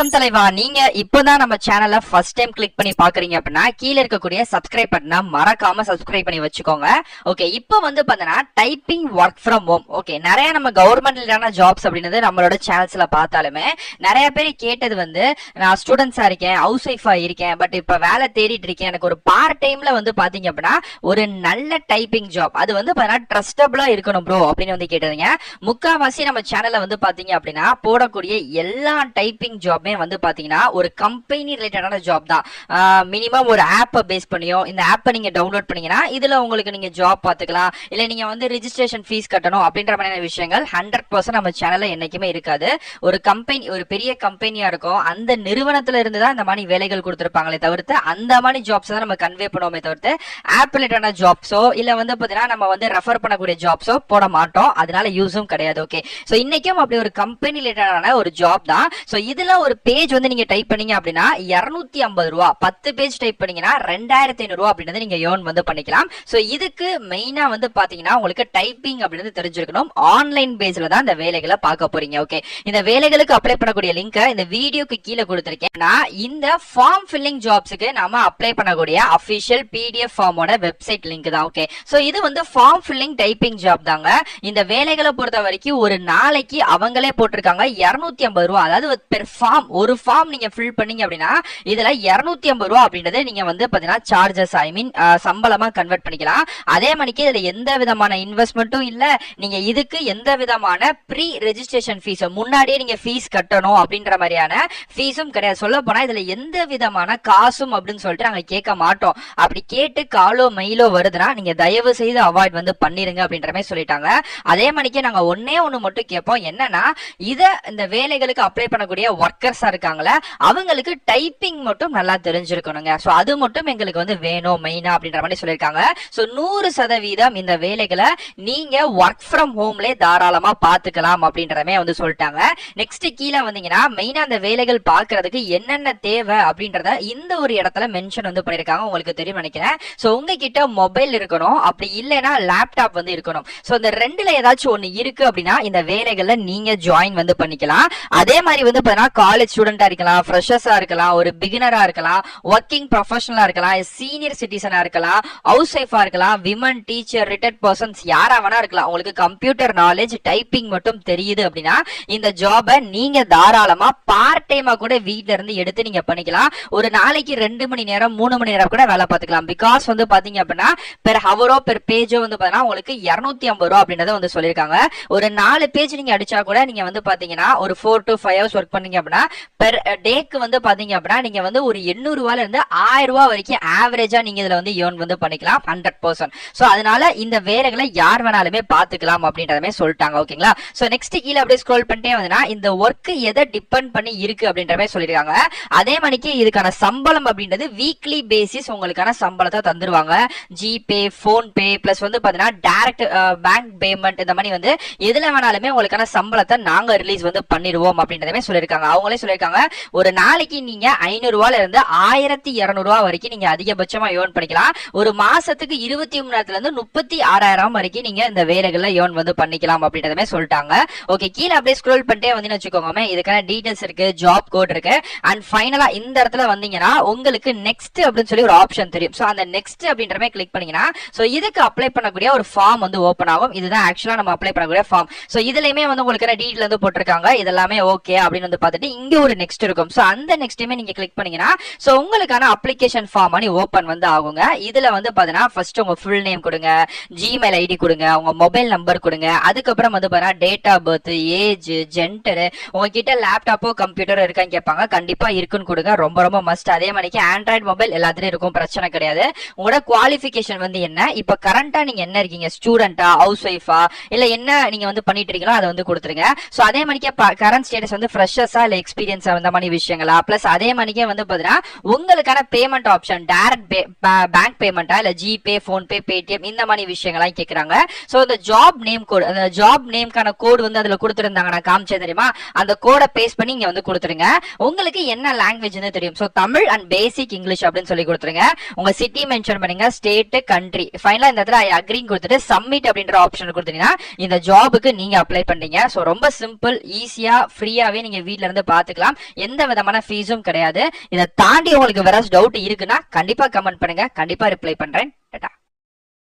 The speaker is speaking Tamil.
வணக்கம் தலைவா. நீங்க இப்பதான் நம்ம சேனலை ஃபர்ஸ்ட் டைம் கிளிக் பண்ணி பாக்குறீங்க அப்படின்னா கீழே இருக்கக்கூடிய சப்ஸ்கிரைப் பட்டனை மறக்காம சப்ஸ்கிரைப் பண்ணி வச்சுக்கோங்க. ஓகே, இப்போ வந்து பாத்தீங்கன்னா typing work from home. Okay, நிறைய நம்ம கவர்மெண்ட்லான ஜாப்ஸ் அப்படின்றது நம்மளோட சேனல்ஸ்ல பார்த்தாலுமே நிறைய பேர் கேட்டது வந்து நான் ஸ்டூடெண்ட்ஸா இருக்கேன், ஹவுஸ் ஒய்ஃபா இருக்கேன், பட் இப்ப வேலை தேடிட்டு இருக்கேன், எனக்கு ஒரு பார்ட் டைம்ல வந்து பாத்தீங்க அப்படின்னா ஒரு நல்ல டைப்பிங் ஜாப் அது வந்து பாத்தீங்கன்னா ட்ரஸ்டபிளா இருக்கணும் ப்ரோ அப்படின்னு வந்து கேட்டதுங்க. முக்காவாசி நம்ம சேனல்ல வந்து பாத்தீங்க அப்படின்னா போடக்கூடிய எல்லா டைப்பிங் ஜாப்மே வந்து பாத்தீங்கன்னா ஒரு கம்பெனி ரிலேட்டடான ஜாப் தான். மினிமம் ஒரு ஆப்பை பேஸ் பண்ணியோ இந்த ஆப்பை நீங்க டவுன்லோட் பண்ணீங்கன்னா இதுல உங்களுக்கு நீங்க ஜாப் பாத்துக்கலாம். இல்ல நீங்க வந்து ரெஜிஸ்ட்ரேஷன் ஃபீஸ் கட்டணும் அப்படின்ற மாதிரியான விஷயங்கள் 100% நம்ம சேனல்ல என்னைக்குமே இருக்காது. ஒரு கம்பெனி, ஒரு பெரிய கம்பெனியா இருக்கும், அந்த நிறுவனத்துல இருந்து தான் இந்த மாதிரி வேலைகள் கொடுத்திருப்பாங்களே தவிர்த்து அந்த மாதிரி ஜாப்ஸ் தான் நம்ம கன்வே பண்ணுவோமே தவிர்த்து ஆப் ரிலேட்டடான ஜாப்ஸோ இல்ல வந்து பாத்தீங்கன்னா நம்ம வந்து ரெஃபர் பண்ணக்கூடிய ஜாப்ஸோ போட மாட்டோம். அதனால யூஸும் கிடையாது. ஓகே, சோ இன்னைக்கும் அப்படி ஒரு கம்பெனி ரிலேட்டடான ஒரு ஜாப் தான். சோ இதுல ஒரு பேஜ் வந்து நீங்க டைப் பண்ணீங்க அப்படின்னா 250 ரூபா, 10 பேஜ் டைப் பண்ணீங்கன்னா 2500 ரூபா அப்படின்றது நீங்க ஏர்ன் வந்து பண்ணிக்கலாம். சோ இதுக்கு மெயினா வந்து பாத்தீங்கன்னா உங்களுக்கு டைப்பிங் அப்படின்றது தெரிஞ்சிருக்கணும். ஆன்லைன் பேஸ்ல தான் இந்த வேலைகளை பார்க்க போறீங்க. ஓகே, இந்த வேலைகளுக்கு அப்ளை பண்ணக்கூடிய லிங்க் இந்த வீடியோக்கு கீழே கொடுத்திருக்கேன். இந்த ஃபார்ம் ஃபில்லிங் ஜாப்ஸ்க்கு நாம அப்ளை பண்ணக்கூடிய அபிஷியல் PDF ஃபார்மோட வெப்சைட் லிங்க் தான். ஓகே, சோ இது வந்து ஃபார்ம் ஃபில்லிங் டைப்பிங் ஜாப் தாங்க. இந்த வேலைகளை பொறுத்த வரைக்கும் ஒரு நாளைக்கு அவங்களே போட்டிருக்காங்க 250 ரூபா. அதாவது பெர் ஃபார்ம், ஒரு ஃபார்ம் நீங்க ஃபில் பண்ணீங்க அப்படின்னா இதுல 250 ரூபா அப்படின்றது நீங்க வந்து பாத்தீங்கன்னா சார்ஜஸ், ஐ மீன் சம்பளமா கன்வெர்ட் பண்ணிக்கலாம். அதே மணிக்கு இதுல எந்த விதமான இன்வெஸ்ட்மெண்ட்டும் இல்ல, நீங்க இதுக்கு எந்த விதமான ப்ரீ ரெஜிஸ்ட்ரேஷன் ஃபீஸ், முன்னாடியே நீங்க ஃபீஸ் கட்டணும் அப்படின்ற மாதிரியான ஃபீஸும் கிடையாது. சொல்ல போனா இதுல எந்த விதமான காசும் அப்படின்னு சொல்லிட்டு நாங்க கேட்க மாட்டோம். அப்படி கேட்டு காலோ மெயிலோ வருதுன்னா நீங்க தயவு செய்து அவாய்ட் வந்து பண்ணிருங்க அப்படின்ற மாதிரி சொல்லிட்டாங்க. அதே மணிக்கு நாங்க ஒன்னே ஒண்ணு மட்டும் கேட்போம், என்னன்னா இந்த வேலைகளுக்கு அப்ளை பண்ணக்கூடிய ஒர்க்கர்ஸா இருக்காங்களே அவங்களுக்கு டைப்பிங் மட்டும் நல்லா தெரிஞ்சிருக்கணுங்க. சோ அது மட்டும் எங்களுக்கு வந்து வேணும் மெயினா அப்படின்ற மாதிரி சொல்லியிருக்காங்க. சோ 100% இந்த வேலைகளை நீங்க ஒர்க் ஃப்ரம் ஹோம்ல தாராளமா பாத்துக்கலாம் அப்படின்றமே வந்து சொல்லிட்டாங்க. நெக்ஸ்ட் கீழே வந்தீங்கன்னா மெயினா அந்த வேலைகள் பாக்குறதுக்கு என்னென்ன தேவை அப்படின்றத இந்த ஒரு இடத்துல மென்ஷன் வந்து பண்ணிருக்காங்க. உங்களுக்கு தெரியும் நினைக்கிறேன். சோ உங்ககிட்ட மொபைல் இருக்கணும், அப்படி இல்லைன்னா லேப்டாப் வந்து இருக்கணும். சோ இந்த ரெண்டுல ஏதாச்சும் ஒண்ணு இருக்கு அப்படின்னா இந்த வேலைகள்ல நீங்க ஜாயின் வந்து பண்ணிக்கலாம். அதே மாதிரி வந்து பாத்தீங்கன்னா காலேஜ் ஸ்டூடெண்டா இருக்கலாம், ஃப்ரெஷர்ஸா இருக்கலாம், ஒரு பிகினரா இருக்கலாம், ஒர்க்கிங் ப்ரொஃபஷனலா இருக்கலாம், சீனியர் சிட்டிசனா இருக்கலாம், ஹவுஸ் ஒய்ஃபா இருக்கலாம், விமன், டீச்சர், ரிட்டையர்ட் பர்சன்ஸ் யாரா வேணா இருக்கலாம். உங்களுக்கு கம்ப்யூட்டர் நாலேஜ், டைப்பிங் மட்டும் தெரியுது அப்படின்னா இந்த ஜாபை நீங்க தாராளமா பார்ட் டைமா கூட வீட்ல இருந்து எடுத்து நீங்க பண்ணிக்கலாம். ஒரு நாளைக்கு 2 மணி நேரம் 3 மணி நேரம் கூட வேலை பார்த்துக்கலாம். பிகாஸ் வந்து பாத்தீங்க அப்படின்னா பெர் ஹவரோ பெர் பேஜோ வந்து பாத்தீங்கன்னா உங்களுக்கு 250 ரூபா அப்படின்றத வந்து சொல்லியிருக்காங்க. ஒரு 4 பேஜ் நீங்க அடிச்சா கூட நீங்க வந்து பாத்தீங்கன்னா ஒரு 4 to 5 hours ஒர்க் பண்ணீங்க அப்படின்னா பெர் டேக்கு வந்து பாத்தீங்க அப்படின்னா நீங்க வந்து ஒரு 800 ரூபாயில இருந்து 1000 ரூபாய் வரைக்கும் ஆவரேஜா நீங்க இதுல வந்து ஏர்ன் வந்து பண்ணிக்கலாம் 100%. சோ அதனால இந்த வேலைகளை யார் வேணாலுமே பாத்துக்கலாம் அப்படின்றதமே சொல்லிட்டாங்க. ஓகேங்களா? சோ நெக்ஸ்ட் கீழே அப்படியே ஸ்க்ரோல் பண்ணிட்டே வந்தா இந்த ஒர்க் எதை டிபெண்ட் பண்ணி இருக்கு அப்படின்றமே சொல்லிருக்காங்க. அதே மணிக்கு இதுக்கான சம்பளம் அப்படின்றது வீக்லி பேசிஸ் உங்களுக்கான சம்பளத்தை தந்துருவாங்க. ஜிபே, போன் பே பிளஸ் வந்து பாத்தீங்கன்னா டைரக்ட் பேங்க் பேமெண்ட் இந்த மாதிரி வந்து எதுல வேணாலுமே உங்களுக்கான சம்பளத்தை நாங்க ரிலீஸ் வந்து பண்ணிடுவோம் அப்படின்றதே சொல்லிருக்காங்க. அவங்களே சொல்லிருக்காங்க ஒரு நாளைக்கு நீங்க 500 ரூபாயில இருந்து 1200 ரூபாய் வரைக்கும் நீங்க அதிகபட்சமா ஏர்ன் பண்ணிக்கலாம். ஒரு மாசத்துக்கு 23,000 இருந்து 36,000 வரைக்கும் நீங்க இந்த வேலைகள்ல ஏர்ன் வந்து பண்ணிக்கலாம் அப்படின்றதே சொல்லிட்டாங்க. ஓகே, கீழே அப்படியே ஸ்க்ரோல் பண்ணிட்டே வந்து வச்சுக்கோங்க. இதுக்கான டீடைல்ஸ் இருக்கு, ஜாப் கோட் இருக்கு, அண்ட் ஃபைனலா இந்த இடத்துல வந்தீங்கன்னா உங்களுக்கு நெக்ஸ்ட் அப்படின்னு சொல்லி ஒரு ஆப்ஷன் தெரியும். சோ அந்த நெக்ஸ்ட் அப்படின்றமே கிளிக் பண்ணீங்கன்னா சோ இதுக்கு அப்ளை பண்ணக்கூடிய ஒரு ஃபார்ம் வந்து ஓபன் ஆகும். இதுதான் ஆக்சுவலா நம்ம அப்ளை பண்ணக்கூடிய ஃபார்ம். சோ இதுலயுமே வந்து உங்களுக்கு டீடைல் வந்து போட்டிருக்காங்க. இதெல்லாமே ஓகே அப்படின்னு வந்து பார்த்துட்டு இங்க ஒரு நெக்ஸ்ட் இருக்கும். சோ அந்த நெக்ஸ்ட்டுமே நீங்க கிளிக் பண்ணீங்கன்னா சோ உங்களுக்கான அப்ளிகேஷன் ஃபார்ம் ஓபன் வந்து ஆகுங்க. இதுல வந்து பாத்தீங்கன்னா ஃபர்ஸ்ட் உங்க ஃபுல் நேம் கொடுங்க, ஜிமெயில் ஐடி கொடுங்க, உங்க மொபைல் நம்பர் கொடுங்க, அதுக்கப்புறம் வந்து பாத்தீங்கன்னா date of birth, age, gender, உங்ககிட்ட லேப்டாப்போ கம்ப்யூட்டரோ இருக்கான்னு கேட்பாங்க. கண்டிப்பா இருக்குன்னு கொடுங்க, ரொம்ப ரொம்ப மஸ்ட். அதே மாதிரி ஆண்ட்ராய்டு மொபைல் எல்லாத்துலயும் இருக்கும், பிரச்சனை கிடையாது. உங்களோட குவாலிஃபிகேஷன் வந்து என்ன, இப்ப கரண்டா நீங்க என்ன இருக்கீங்க, ஸ்டூடெண்டா, ஹவுஸ் ஒய்ஃபா, இல்ல என்ன நீங்க வந்து பண்ணிட்டு இருக்கீங்களோ அதை வந்து கொடுத்துருங்க. சோ அதே மாதிரி கரண்ட் ஸ்டேட்டஸ் வந்து ஃப்ரெஷர்ஸா இல்ல எக்ஸ்பீரியன்ஸா அந்த மாதிரி விஷயங்களா, பிளஸ் அதே மாதிரிக்கே வந்து பாத்தீங்கன்னா உங்களுக்கான பேமெண்ட் ஆப்ஷன் டைரக்ட் பேங்க் பேமெண்டா இல்ல ஜிபே, போன் பே, பேடிஎம் இந்த மாதிரி விஷயங்கள்லாம் கேக்குறாங்க. சோ இந்த ஜாப் நேம் கோட், அந்த ஜாப் நேம்கான கோட் வந்து அதுல கொடுத்துருந்தாங்க, நான் காமிச்சேன் தெரியுமா, அந்த கோடை பேஸ்ட் பண்ணி இங்க வந்து கொடுத்துருங்க. உங்களுக்கு என்ன லாங்குவேஜ் தெரியும், so Tamil and basic English அப்படின்னு சொல்லி கொடுத்துருங்க. உங்க சிட்டி மென்ஷன் பண்ணுங்க, ஸ்டேட், கண்ட்ரி. ஃபைனலா இந்த இடத்துல ஐ அக்ரி கொடுத்துட்டு சப்மிட் அப்படின்ற ஆப்ஷன் கொடுத்தீங்கன்னா இந்த ஜாபுக்கு நீங்க அப்ளை பண்ணீங்க. சோ ரொம்ப சிம்பிள், ஈஸியா, ஃப்ரீயாவே நீங்க வீட்ல இருந்து பாத்து பாத்துக்கலாம். எந்த விதமான ஃபீஸும் கிடையாது. இதை தாண்டி உங்களுக்கு வேற டவுட் இருக்குன்னா கண்டிப்பா கமெண்ட் பண்ணுங்க, கண்டிப்பா ரிப்ளை பண்றேன். டாடா.